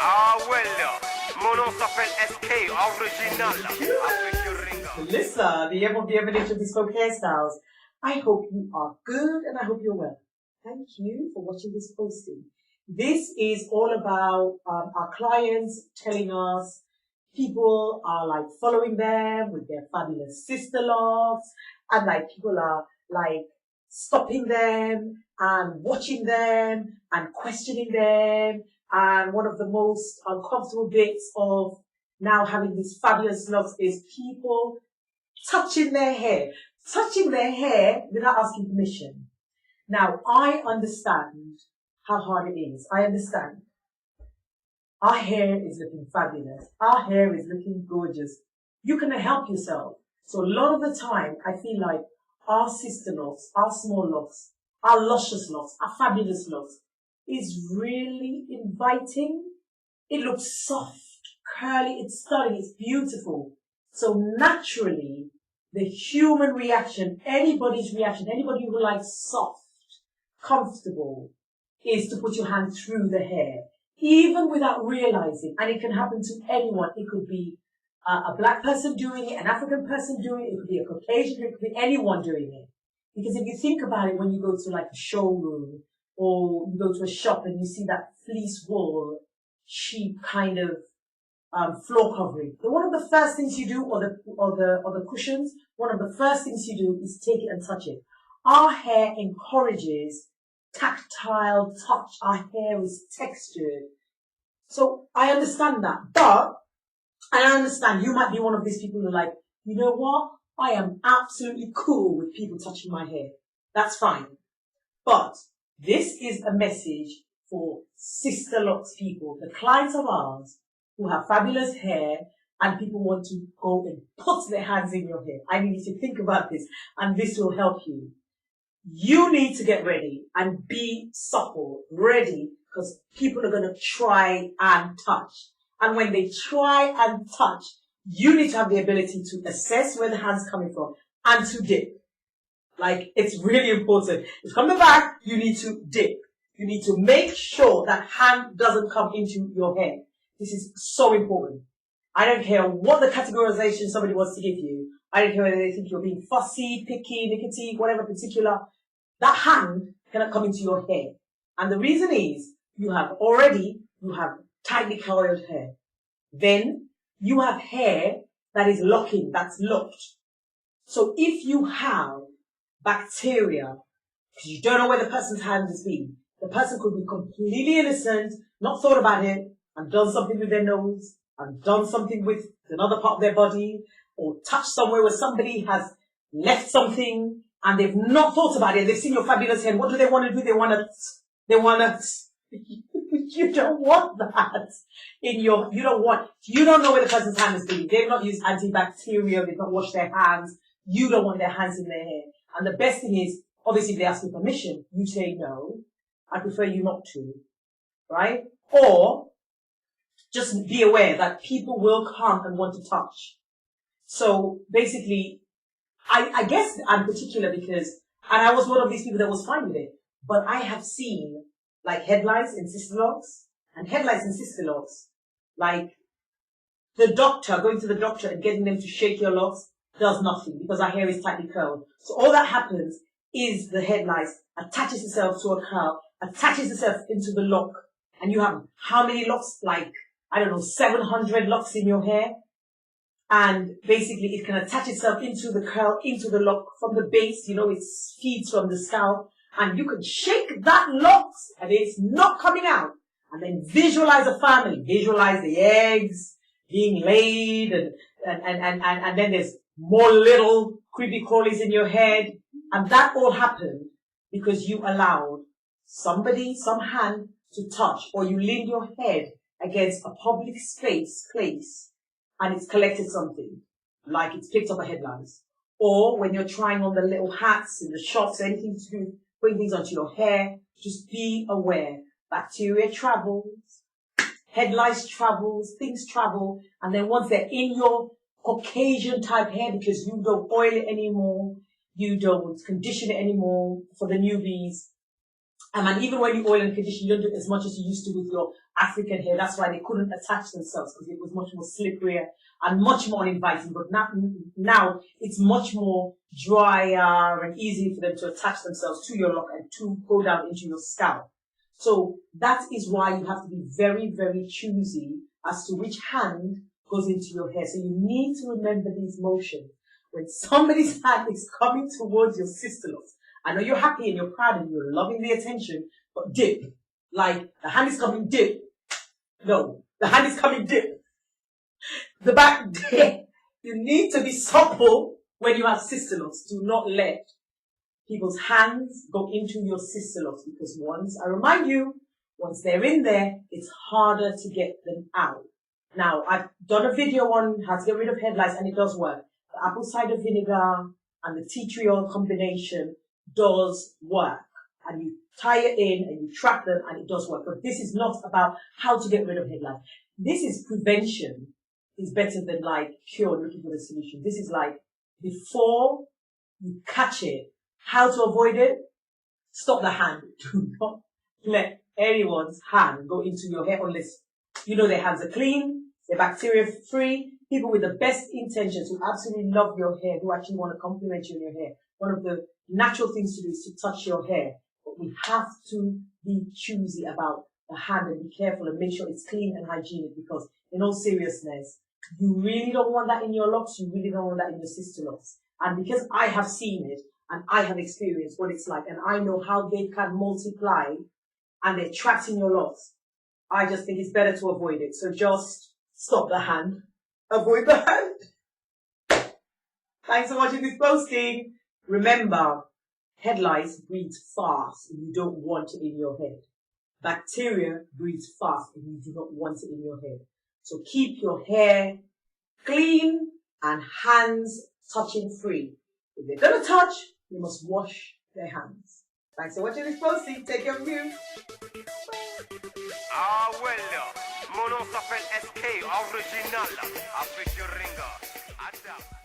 Ah, well, mon nom s'appelle SK, original. Avec le ringa. Melissa, the bienvenue Bespoke hairstyles. I hope you are good and I hope you're well. Thank you for watching this posting. This is all about our clients telling us people are like following them with their fabulous Sisterlocks, and like people are like stopping them and watching them and questioning them. And one of the most uncomfortable bits of now having these fabulous locks is people touching their hair without asking permission. Now, I understand how hard it is. I understand. Our hair is looking fabulous. Our hair is looking gorgeous. You can help yourself. So a lot of the time, I feel like our sister locks, our small locks, our luscious locks, our fabulous locks is really inviting. It looks soft, curly, it's stunning, it's beautiful. So naturally, the human reaction, anybody who likes soft, comfortable, is to put your hand through the hair, even without realizing. And it can happen to anyone. It could be a black person doing it, an African person doing it, it could be a Caucasian, it could be anyone doing it. Because if you think about it, when you go to like a showroom or you go to a shop and you see that fleece wool, cheap kind of floor covering, one of the first things you do, or the cushions, one of the first things you do is take it and touch it. Our hair encourages tactile touch. Our hair is textured. So I understand that, but I understand you might be one of these people who are like, you know what? I am absolutely cool with people touching my hair. That's fine. But this is a message for Sisterlocks people, the clients of ours who have fabulous hair and people want to go and put their hands in your hair. I need you to think about this, and this will help you. You need to get ready and be supple, ready, because people are going to try and touch. And when they try and touch, you need to have the ability to assess where the hand's coming from and to dip. Like, it's really important. If from the back, you need to dip. You need to make sure that hand doesn't come into your hair. This is so important. I don't care what the categorization somebody wants to give you. I don't care whether they think you're being fussy, picky, nickety, whatever particular. That hand cannot come into your hair. And the reason is you have tightly coiled hair. Then you have hair that is locking, that's locked. So if you have bacteria, because you don't know where the person's hand has been, the person could be completely innocent, not thought about it, and done something with their nose, and done something with another part of their body, or touched somewhere where somebody has left something, and they've not thought about it. They've seen your fabulous hair. What do they want to do? They want to, you don't want that you don't know where the person's hand has been. They've not used antibacterial, they've not washed their hands. You don't want their hands in their hair. And the best thing is, obviously, if they ask you permission, you say no. I prefer you not to, right? Or just be aware that people will come and want to touch. So basically, I guess I'm particular because, and I was one of these people that was fine with it, but I have seen like headlines in Sisterlocks and headlines in Sisterlocks, like the doctor, going to the doctor and getting them to shake your locks does nothing because our hair is tightly curled. So all that happens is the headlines attaches itself to a curl, attaches itself into the lock, and you have how many locks? Like, I don't know, 700 locks in your hair. And basically it can attach itself into the curl, into the lock from the base, it feeds from the scalp. And you can shake that locks and it's not coming out. And then visualize a family, visualize the eggs being laid and then there's more little creepy crawlies in your head. And that all happened because you allowed somebody, some hand to touch, or you leaned your head against a public place and it's collected something, like it's picked up a headlines. Or when you're trying on the little hats in the shops, anything to do, putting things onto your hair, just be aware. Bacteria travels, headlights travels, things travel, and then once they're in your Caucasian type hair, because you don't oil it anymore, you don't condition it anymore for the newbies, And even when you oil and condition, you don't do it as much as you used to with your African hair. That's why they couldn't attach themselves, because it was much more slipperier and much more inviting. But now it's much more drier and easy for them to attach themselves to your lock and to go down into your scalp. So that is why you have to be very, very choosy as to which hand goes into your hair. So you need to remember these motions. When somebody's hand is coming towards your Sisterlocks, I know you're happy and you're proud and you're loving the attention, but dip. Like, the hand is coming, dip. No, the hand is coming, dip. The back, dip. You need to be supple when you have Sisterlocks. Do not let people's hands go into your Sisterlocks, because once they're in there, it's harder to get them out. Now, I've done a video on how to get rid of head lice, and it does work. The apple cider vinegar and the tea tree oil combination does work. And you tie it in and you trap them, and it does work. But this is not about how to get rid of head lice. This is prevention is better than like cure, looking for the solution. This is like before you catch it, how to avoid it. Stop the hand. Do not let anyone's hand go into your hair unless you know their hands are clean, they're bacteria free. People with the best intentions who absolutely love your hair, who actually want to compliment you in your hair. One of the natural things to do is to touch your hair. But we have to be choosy about the hand and be careful and make sure it's clean and hygienic, because in all seriousness, you really don't want that in your locks. You really don't want that in your Sisterlocks. And because I have seen it and I have experienced what it's like, and I know how they can multiply and they're trapped in your locks, I just think it's better to avoid it. So just stop the hand. Avoid the hand. Thanks for watching this posting. Remember, head lice breeds fast and you don't want it in your head. Bacteria breeds fast and you do not want it in your head. So keep your hair clean and hands touching free. If they're going to touch, you must wash their hands. Thanks for watching this posting. Take care of you. Ah, well, mon nom s'appelle SK, original. Avec your ringer.